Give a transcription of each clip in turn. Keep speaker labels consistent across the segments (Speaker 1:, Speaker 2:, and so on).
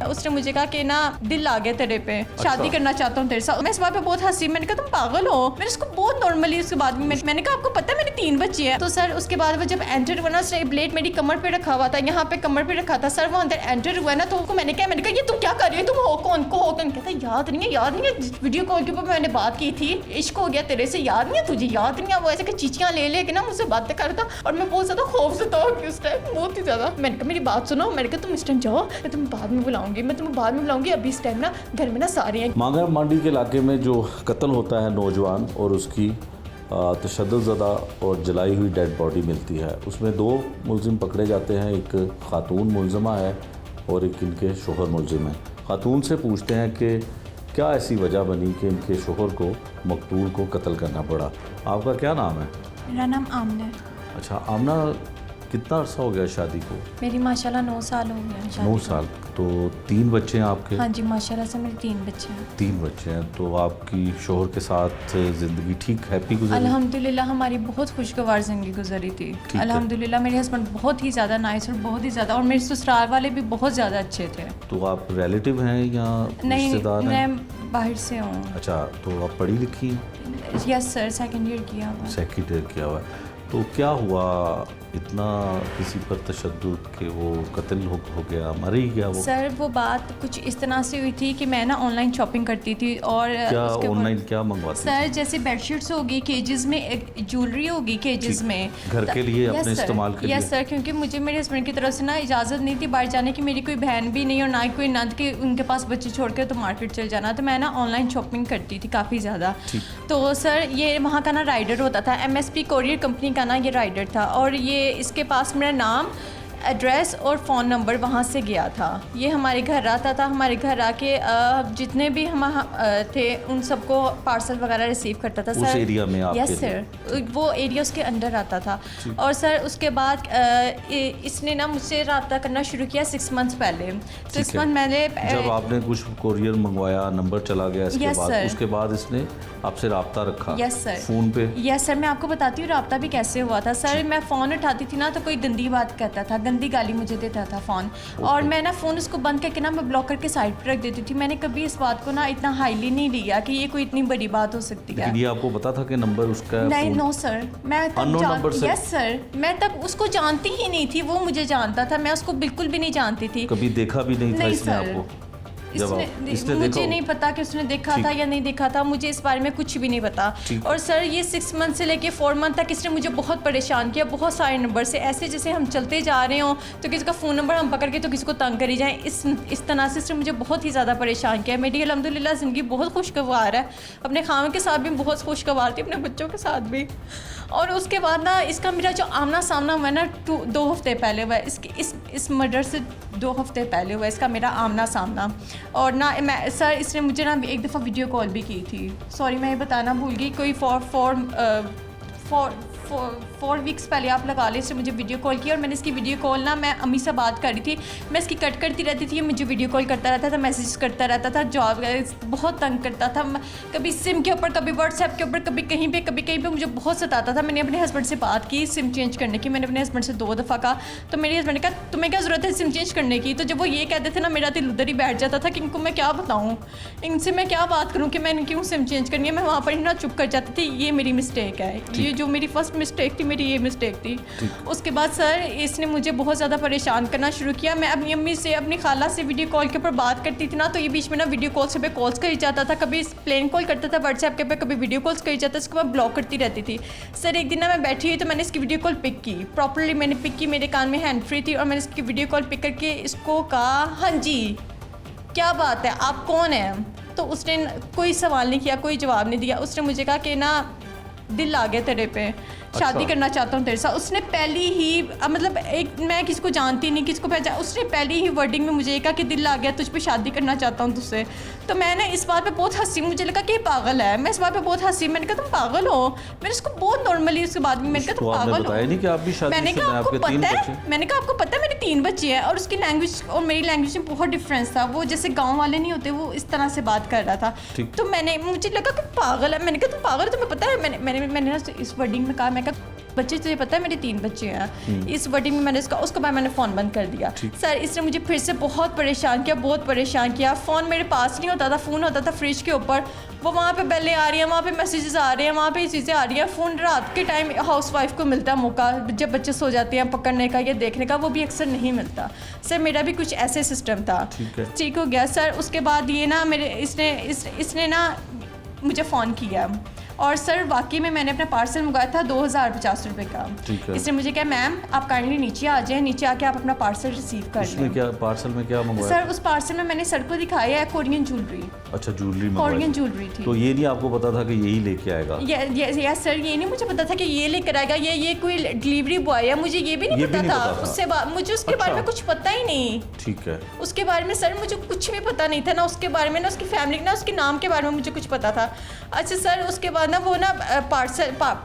Speaker 1: उसने मुझे कहा कि ना दिल आ गया तेरे पे, शादी करना चाहता हूँ तेरे साथ। मैं इस बात पे बहुत हंसी, मैंने कहा तुम पागल हो। मैंने उसको बहुत नॉर्मली उसके बाद मैंने कहा आपको पता है मेरे 3 बच्चे हैं। तो सर उसके बाद वो जब एंटर हुआ ना, उसने ब्लेड मेरी कमर पे रखा हुआ था, यहाँ पे कमर पे रखा था। सर वो अंदर एंटर हुआ ना, तो मैंने कहा ये तुम क्या कर रही हो, तुम हो कौन कहता याद नहीं है वीडियो कॉल के ऊपर मैंने बात की थी, इश्क हो गया तेरे से, याद नहीं है तुझे, याद नहीं है। वो ऐसे कि चीचियाँ ले के ना मुझसे बातें करता और मैं बहुत ज़्यादा खौफज़दा हो गई उस टाइम, बहुत ही ज़्यादा। मैंने कहा मेरी बात सुनो, मैंने कहा तुम इस टाइम जाओ, मैं तुम्हें बाद में बुलाऊंगी, अभी इस टाइम ना घर में ना सारे हैं।
Speaker 2: मांगा मंडी के इलाके में जो कत्ल होता है नौजवान और उसकी तशद्दुद ज़दा और जलाई हुई डेड बॉडी मिलती है, उसमें 2 मुलजिम पकड़े जाते हैं। एक खातून मुलजिमा है और एक इनके शोहर मुलजिम है। खातून से पूछते हैं कि क्या ऐसी वजह बनी कि इनके शोहर को मकतूल को कत्ल करना पड़ा। आपका क्या नाम है?
Speaker 1: मेरा नाम आमना है।
Speaker 2: अच्छा आमना, कितना अर्सा हो गया शादी को?
Speaker 1: मेरी माशाल्लाह 9 साल हो गए।
Speaker 2: 9 साल। तो 3 बच्चे हैं आपके?
Speaker 1: हाँ जी, माशाल्लाह से मेरे 3 बच्चे हैं।
Speaker 2: 3 बच्चे हैं। तो आपकी शोहर के साथ ज़िंदगी ठीक हैप्पी गुजरी?
Speaker 1: अल्हम्दुलिल्लाह हमारी बहुत खुशगवार ज़िंदगी गुजरी थी। अल्हम्दुलिल्लाह मेरे हस्बैंड बहुत ही ज़्यादा नाइस और बहुत ही ज़्यादा, और मेरे ससुराल वाले भी बहुत ज़्यादा अच्छे थे।
Speaker 2: तो आप रिलेटिव हैं या रिश्तेदार हैं?
Speaker 1: मैं बाहर से हूँ।
Speaker 2: अच्छा, तो आप पढ़ी लिखी हैं?
Speaker 1: यस सर, सेकंड ईयर किया हुआ।
Speaker 2: सेकंड ईयर किया हुआ है। तो क्या हुआ इतना किसी पर तशद्दुद के वो कत्ल हो गया, मर ही गया वो?
Speaker 1: सर वो बात कुछ इस तरह से हुई थी कि मैं ना ऑनलाइन शॉपिंग करती थी और
Speaker 2: क्या ऑनलाइन क्या मंगवाती
Speaker 1: सर थी? जैसे बेडशीट्स होगी केजेस में, ज्वेलरी होगी केजेस में,
Speaker 2: घर के लिए अपने इस्तेमाल के लिए।
Speaker 1: यस सर, क्योंकि मुझे मेरे हस्बैंड की तरफ से ना इजाज़त नहीं थी बाहर जाने की, मेरी कोई बहन भी नहीं और ना कोई नंद के उनके पास बच्चे छोड़ के तो मार्केट चल जाना, तो मैं ना ऑनलाइन शॉपिंग करती थी काफ़ी ज़्यादा। तो सर ये वहाँ का ना राइडर होता था, MSP कोरियर कंपनी का ना ये राइडर था, और ये इसके पास मेरा नाम, एड्रेस और फ़ोन नंबर वहाँ से गया था। ये हमारे घर आता था, हमारे घर आके जितने भी हम थे उन सबको पार्सल वगैरह रिसीव करता था।
Speaker 2: उस एरिया में आपके?
Speaker 1: यस सर, वो एरिया उसके अंडर आता था। और सर उसके बाद इसने ना मुझसे रब्ता करना शुरू किया 6 मंथ्स पहले। 6 मंथ पहले
Speaker 2: जब आपने कुछ कोरियर मंगवाया, नंबर चला गया इसके बाद, उसके बाद इसने आपसे रब्ता रखा?
Speaker 1: यस सर,
Speaker 2: फ़ोन पे?
Speaker 1: यस सर, मैं आपको बताती हूँ रब्ता भी कैसे हुआ था। सर मैं फ़ोन उठाती थी ना तो कोई गंदी बात कहता था, गंदी गाली मुझे देता था फ़ोन, और मैं ना फ़ोन उसको बंद करके ना मैं ब्लॉक करके साइड पर रख देती थी। मैंने कभी इस बात को ना इतना हाईली नहीं लिया कि ये कोई इतनी बड़ी बात हो सकती है।
Speaker 2: ये आपको पता था कि नंबर उसका?
Speaker 1: नहीं, नो सर, मैं यस सर, मैं तक उसको जानती ही नहीं थी, वो मुझे जानता था, मैं उसको बिल्कुल भी नहीं जानती थी।
Speaker 2: कभी देखा भी नहीं था इसने आपको?
Speaker 1: इसने मुझे नहीं पता कि उसने देखा था या नहीं देखा था, मुझे इस बारे में कुछ भी नहीं पता। और सर ये 6 मंथ से लेके 4 मंथ तक इसने मुझे बहुत परेशान किया, बहुत सारे नंबर से, ऐसे जैसे हम चलते जा रहे हों तो किसी का फ़ोन नंबर हम पकड़ के तो किसी को तंग करी जाएँ, इस तरह से इसने मुझे बहुत ही ज़्यादा परेशान किया। मेरी अल्हम्दुलिल्लाह ज़िंदगी बहुत खुशगवार है, अपने खामन के साथ भी बहुत खुशगवार थी, अपने बच्चों के साथ भी। और उसके बाद ना इसका मेरा जो आमना सामना हुआ ना 2 हफ्ते पहले हुआ, इस मर्डर से 2 हफ्ते पहले हुआ इसका मेरा आमना सामना। और ना सर इसने मुझे ना एक दफ़ा वीडियो कॉल भी की थी, सॉरी मैं ये बताना भूल गई, कोई 4 वीक्स पहले आप लगा लें, इसने मुझे वीडियो कॉल किया और मैंने इसकी वीडियो कॉल ना, मैं अम्मी से बात कर रही थी, मैं इसकी कट करती रहती थी, मुझे वीडियो कॉल करता रहता था, मैसेज करता रहता था, जॉब बहुत तंग करता था, कभी सिम के ऊपर, कभी व्हाट्सएप के ऊपर, कभी कहीं पे मुझे बहुत सताता था। मैंने अपने हस्बैंड से बात की सिम चेंज करने की, मैंने अपने हस्बैंड से 2 दफ़ा कहा, तो मेरे हस्बैंड ने कहा तुम्हें क्या ज़रूरत है सिम चेंज करने की? तो जब वो ये कहते थे ना मेरा दिल उधर ही बैठ जाता था कि इनको मैं क्या बताऊँ, इनसे मैं क्या बात करूँ कि मैंने क्यों सिम चेंज करनी है। मैं वहाँ पर ना चुप कर जाती थी, ये मेरी मिस्टेक है, ये जो मेरी फर्स्ट मिस्टेक थी, मेरी ये मिस्टेक थी। उसके बाद सर इसने मुझे बहुत ज़्यादा परेशान करना शुरू किया। मैं अपनी अम्मी से, अपनी खाला से वीडियो कॉल के ऊपर बात करती थी ना, तो ये बीच में ना वीडियो कॉल से पे कॉल्स करी जाता था, कभी प्लेन कॉल करता था व्हाट्सएप के पे, कभी वीडियो कॉल्स करी जाता था, उसको मैं ब्लॉक करती रहती थी। सर एक दिन ना मैं बैठी हुई तो मैंने इसकी वीडियो कॉल पिक की, प्रॉपरली मैंने पिक की, मेरे कान में हैंड फ्री थी और मैंने इसकी वीडियो कॉल पिक करके इसको कहा हाँ जी क्या बात है, आप कौन हैं? तो उसने कोई सवाल नहीं किया, कोई जवाब नहीं दिया। उसने मुझे कहा कि ना दिल आ गया तेरे पे, शादी करना चाहता हूँ तेरे साथ। उसने पहली ही मतलब एक मैं किसी को जानती नहीं, किसी को पहचान, उसने पहली ही वर्डिंग में मुझे कहा कि दिल आ गया तुझ पे, शादी करना चाहता हूँ तुझसे। तो मैंने इस बात पे बहुत हंसी, मुझे लगा कि ये पागल है, मैं इस बात पे बहुत हंसी, मैंने कहा तुम पागल हो। मैंने उसको बहुत नॉर्मली उसके बाद में मैंने कहा तुम पागल हो। मैंने कहा आपको पता है, मैंने कहा आपको पता है मेरे 3 बच्चे हैं, और उसकी लैंग्वेज और मेरी लैंग्वेज में बहुत डिफरेंस था। वो जैसे गाँव वाले नहीं होते, वो इस तरह से बात कर रहा था। तो मुझे लगा कि पागल है, मैंने कहा तुम पागल है, तुम्हें पता है। मैंने ना इस वर्डिंग में कहा, मैं कहा बच्चे तुझे पता है मेरे 3 बच्चे हैं। इस वर्डिंग में मैंने उसके बाद मैंने फ़ोन बंद कर दिया। सर इसने मुझे फिर से बहुत परेशान किया। फ़ोन मेरे पास नहीं होता था, फ़ोन होता था फ्रिज के ऊपर, वो वहाँ पे बेलें आ रही हैं, वहाँ पे मैसेजेस आ रहे हैं, वहाँ पे चीज़ें आ रही हैं। फ़ोन रात के टाइम हाउसवाइफ को मिलता है मौका, जब बच्चे सो जाते हैं, पकड़ने का या देखने का, वो भी अक्सर नहीं मिलता। सर मेरा भी कुछ ऐसे सिस्टम था। ठीक हो गया सर। उसके बाद ये ना मेरे इसने ना मुझे फ़ोन किया और सर वाकई में मैंने अपना पार्सल मंगाया था 2050 रुपये का। इसने मुझे कहा मैम आप काइंडली नीचे आ जाएं, नीचे आके आप अपना पार्सल रिसीव कर लें।
Speaker 2: उसमें क्या पार्सल में क्या मंगवाया?
Speaker 1: सर उस पार्सल में मैंने सर को दिखाया है कोरियन ज्वेलरी।
Speaker 2: अच्छा ज्वेलरी
Speaker 1: कोरियन ज्वेलरी थी।
Speaker 2: तो ये नहीं आपको पता था कि यही लेके आएगा?
Speaker 1: यस सर, ये नहीं मुझे पता था कि ये लेकर आएगा, ये कोई डिलीवरी बॉय है, मुझे ये भी नहीं पता था। उससे मुझे उसके बारे में कुछ पता ही नहीं।
Speaker 2: ठीक है।
Speaker 1: उसके बारे में सर मुझे कुछ भी पता नहीं था, ना उसके बारे में, ना उसकी फैमिली, ना उसके नाम के बारे में मुझे कुछ पता था। अच्छा सर उसके बाद ना वो ना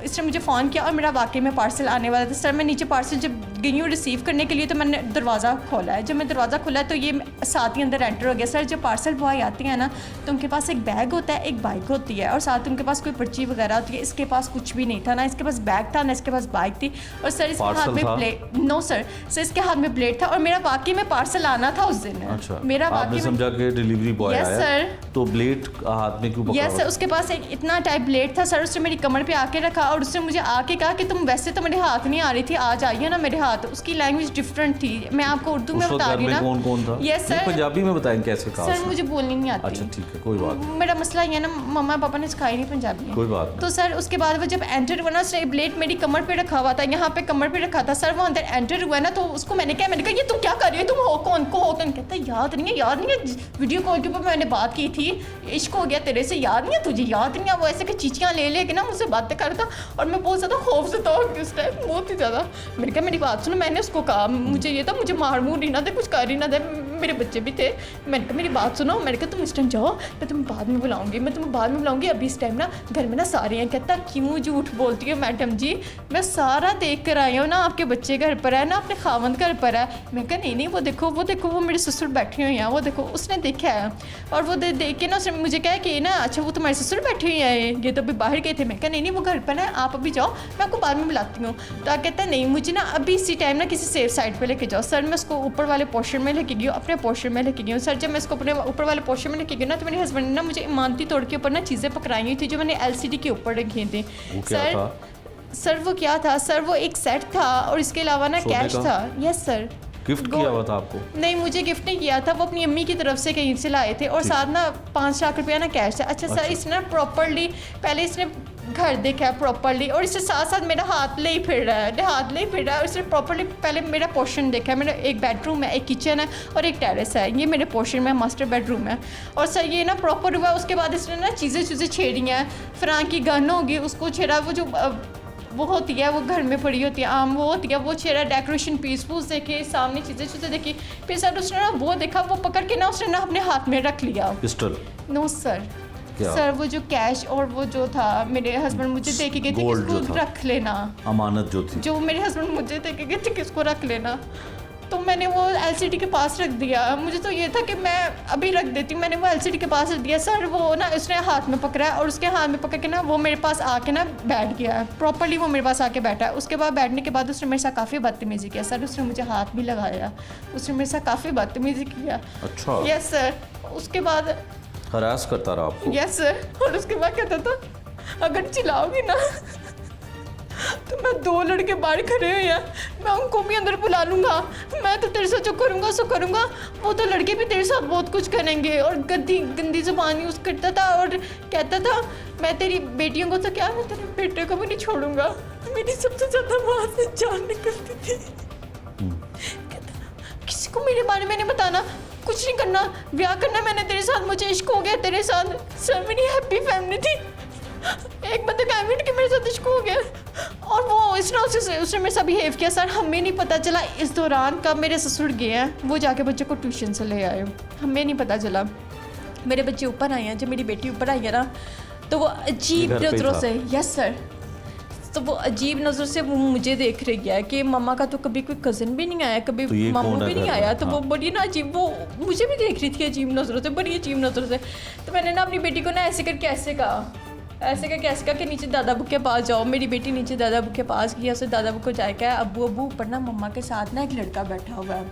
Speaker 1: इसने मुझे फ़ोन किया और मेरा वाकई में पार्सल आने वाला था। सर मैं नीचे पार्सल जब गई हूँ रिसीव करने के लिए तो मैंने दरवाज़ा खोला है। जब मैं दरवाज़ा खोला तो ये साथ ही अंदर एंटर हो गया। सर जब पार्सल बॉय आते हैं ना तो उनके पास एक बैग होता है, एक बाइक होती है और साथ उनके पास कोई पर्ची वगैरह होती है। इसके पास कुछ भी नहीं था, ना इसके पास बैग था, ना इसके पास बाइक थी। और सर इसके हाथ में प्लेट, नो सर इसके हाथ में प्लेट था और मेरा वाकई में पार्सल आना था उस दिन।
Speaker 2: अच्छा,
Speaker 1: मेरा
Speaker 2: आपने समझा कि डिलीवरी बॉय आया
Speaker 1: सर,
Speaker 2: तो ब्लेड हाथ में क्यों पकड़ा?
Speaker 1: यस सर, उसके पास एक इतना टाइप ब्लेड था सर, उसने मेरी कमर पे आके रखा और उसने मुझे आके कहा कि तुम वैसे तो मेरे हाथ नहीं आ रही थी, आज आइए ना मेरे हाथ। उसकी लैंग्वेज डिफरेंट थी, मैं आपको उर्दू में बता रही हूँ ना।
Speaker 2: कौन कौन था?
Speaker 1: यस सर,
Speaker 2: पंजाबी में बताएं कैसे कहा?
Speaker 1: सर मुझे बोलनी नहीं आती।
Speaker 2: अच्छा ठीक है, कोई बात नहीं।
Speaker 1: मेरा मसला ये है ना, मम्मा पापा ने सिखाई नहीं पंजाबी।
Speaker 2: कोई बात नहीं।
Speaker 1: तो सर उसके बाद वो जब एंटर हुआ ना, उसने ब्लेड मेरी कमर पे रखा हुआ था, यहाँ पे कमर पे रखा था। सर वो अंदर एंटर हुआ ना तो उसको मैंने कहा ये तुम क्या कर रही हो, तुम हो कौन? कहता याद नहीं है, वीडियो कॉल के ऊपर मैंने बात की थी, इश्क हो गया तेरे से, याद नहीं है तुझे, याद नहीं है। वो ऐसे कि चीचियाँ ले के ना मुझसे बातें करता और मैं बहुत ज़्यादा खौफ से था उस टाइम, बहुत ही ज़्यादा। मैंने कहा मेरी बात सुनो, मैंने उसको कहा मुझे ये था, मुझे मार मूर ही ना दे, कुछ कर ही ना दे, मेरे बच्चे भी थे। मैंने कहा मेरी बात सुनो, मैंने कहा तुम इस टाइम जाओ, मैं तुम्हें बाद में बुलाऊंगी, अभी इस टाइम ना घर में ना सारे हैं। कहता क्यों झूठ बोलती हो मैडम जी, मैं सारा देख कर आई हूँ ना, आपके बच्चे घर पर है ना, अपने खावंद घर पर है। मैं कहा नहीं वो देखो वो मेरे ससुर बैठे हुए हैं, वो देखो। उसने देखा है और वो देख के ना उसने मुझे कहा कि ना अच्छा वो तुम्हारे ससुर बैठे हुए हैं, ये तो अभी बाहर गए थे। मैं कहा नहीं वो घर पर है, आप अभी जाओ, मैं आपको बाद में बुलाती हूँ। तो कहता है नहीं मुझे ना अभी इसी टाइम ना किसी सेफ साइड पे लेके जाओ। सर मैं उसको ऊपर वाले पोर्शन में लेके गई, अपने पोर्शन में लेके गई हूँ। सर जब मैं इसको अपने ऊपर वाले पोर्शन में लेके गई ना तो मेरे हस्बैंड ने ना मुझे इमानती तोड़ के ऊपर ना चीज़ें पकड़ाई हुई थी जो मैंने LCD के ऊपर रखी थी। सर वो क्या था सर, वो एक सेट था और इसके अलावा ना कैश था। Yes sir.
Speaker 2: गिफ्ट किया हुआ था आपको?
Speaker 1: नहीं मुझे गिफ्ट नहीं किया था, वो अपनी अम्मी की तरफ से कहीं से लाए थे और साथ ना 5 लाख रुपया ना कैश था। अच्छा सर इसने ना प्रॉपरली पहले इसने घर देखा है प्रॉपरली और इसके साथ साथ मेरा हाथ ले ही फिर रहा है और इसने प्रॉपरली पहले मेरा पोर्शन देखा है। मेरा एक बेडरूम है, एक किचन है और एक टेरेस है, ये मेरे पोर्शन में मास्टर बेडरूम है। और सर ये ना प्रॉपर हुआ। उसके बाद इसने ना चीज़ें छेड़ी हैं, फरां की गन होगी उसको छेड़ा, वो जो वो होती है वो घर में पड़ी होती है आम, वो होती है वो छेड़ा, डेकोरेशन पीस देखे, सामने चीज़ें देखी। फिर सर उसने ना वो देखा, वो पकड़ के ना उसने ना अपने हाथ में रख लिया पिस्टल। नो सर, सर वो जो कैश और वो जो था मेरे हस्बैंड मुझे दे के गए थे किसको रख लेना,
Speaker 2: अमानत जो थी, जो
Speaker 1: मेरे हस्बैंड मुझे दे के गए थे किसको रख लेना। तो मैंने वो LCD के पास रख दिया। मुझे तो ये था कि मैं अभी रख देती हूँ, मैंने वो LCD के पास रख दिया। सर वो ना उसने हाथ में पकड़ा और उसके हाथ में पकड़ के ना वो मेरे पास आके ना बैठ गया प्रॉपरली, वो मेरे पास आके बैठा है। उसके बाद बैठने के बाद उसने मेरे साथ काफ़ी बदतमीज़ी किया सर, उसने मुझे हाथ भी लगाया, उसने मेरे साथ काफ़ी बदतमीज़ी किया।
Speaker 2: अच्छा।
Speaker 1: Yes sir. उसके बाद
Speaker 2: हरास करता रहा आपको?
Speaker 1: Yes sir. और उसके बाद कहता था अगर चिल्लाओगी ना तो मैं 2 लड़के बाहर खड़े हुए हैं, मैं उनको भी अंदर बुला लूँगा, मैं तो तेरे साथ जो करूँगा सो करूँगा, वो तो लड़के भी तेरे साथ बहुत कुछ करेंगे। और गंदी ज़ुबान यूज़ करता था और कहता था मैं तेरी बेटियों को तो क्या, मैं तेरे बेटे को भी नहीं छोड़ूंगा। मेरी सबसे ज़्यादा वहाँ से जान निकलती थी। कहता किसी को मेरे बारे में नहीं बताना, कुछ नहीं करना, ब्याह करना मैंने तेरे साथ, मुझे इश्क हो गया तेरे साथ। सर मेरी हैप्पी फैमिली थी, एक बंदे का एडमिट कि मेरे साथ इश्क हो गया और वो उसने मेरे साथ बिहेव किया। सर हमें नहीं पता चला इस दौरान कब मेरे ससुर गए हैं, वो जाके बच्चे को ट्यूशन से ले आए, हमें नहीं पता चला। मेरे बच्चे ऊपर आए हैं, जब मेरी बेटी ऊपर आई है ना तो वो अजीब नज़रों से, यस सर, तो वो अजीब नज़र से वो मुझे देख रही है कि मम्मा का तो कभी कोई कज़न भी नहीं आया, कभी तो मामू भी नहीं आया। तो वो बड़ी ना अजीब, वो मुझे भी देख रही थी अजीब नज़रों से, बड़ी अजीब नज़रों से। तो मैंने ना अपनी बेटी को ना ऐसे करके ऐसे कहा, ऐसे का कैसे का कि नीचे दादा अबू के पास जाओ। मेरी बेटी नीचे दादा अबू के पास गई, उसे दादा अबू को जाके अबू ऊपर ना मम्मा के साथ ना एक लड़का बैठा हुआ है।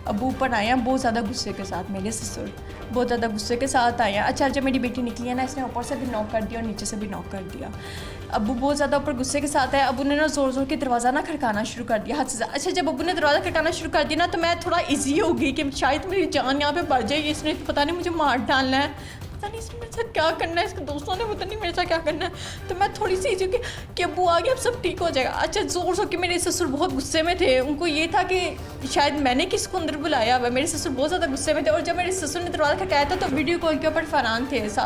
Speaker 1: अबू ऊपर आए हैं बहुत ज़्यादा गुस्से के साथ, मेरे ससुर बहुत ज़्यादा गुस्से के साथ आए हैं। अच्छा जब मेरी बेटी निकली है ना, इसने ऊपर से भी नॉक कर दिया और नीचे से भी नॉक कर दिया। अबू बहुत ज़्यादा ऊपर गुस्से के साथ है। अबू ने ना ज़ोर ज़ोर के दरवाज़ा ना खड़काना शुरू कर दिया, हद से ज़्यादा। अच्छा जब अबू ने दरवाज़ा खड़काना शुरू कर दिया ना, तो मैं थोड़ा ईजी हो गई कि शायद मेरी जान यहाँ पे बढ़ जाएगी, इसने पता नहीं मुझे मार डालना है, पता नहीं इसने मेरे साथ क्या करना है, इसके दोस्तों ने पता नहीं मेरे साथ क्या करना है। तो मैं थोड़ी सी ईजी कि अबू आ गया अब सब ठीक हो जाएगा। अच्छा ज़ोर ज़ोर के मेरे ससुर बहुत गुस्से में थे, उनको ये था कि शायद मैंने किसको अंदर बुलाया हुआ। मेरे ससुर बहुत ज़्यादा गुस्से में थे और जब मेरे ससुर ने दरवाज़ा खटकाया था तो वीडियो कॉल के ऊपर फरहान थे साथ।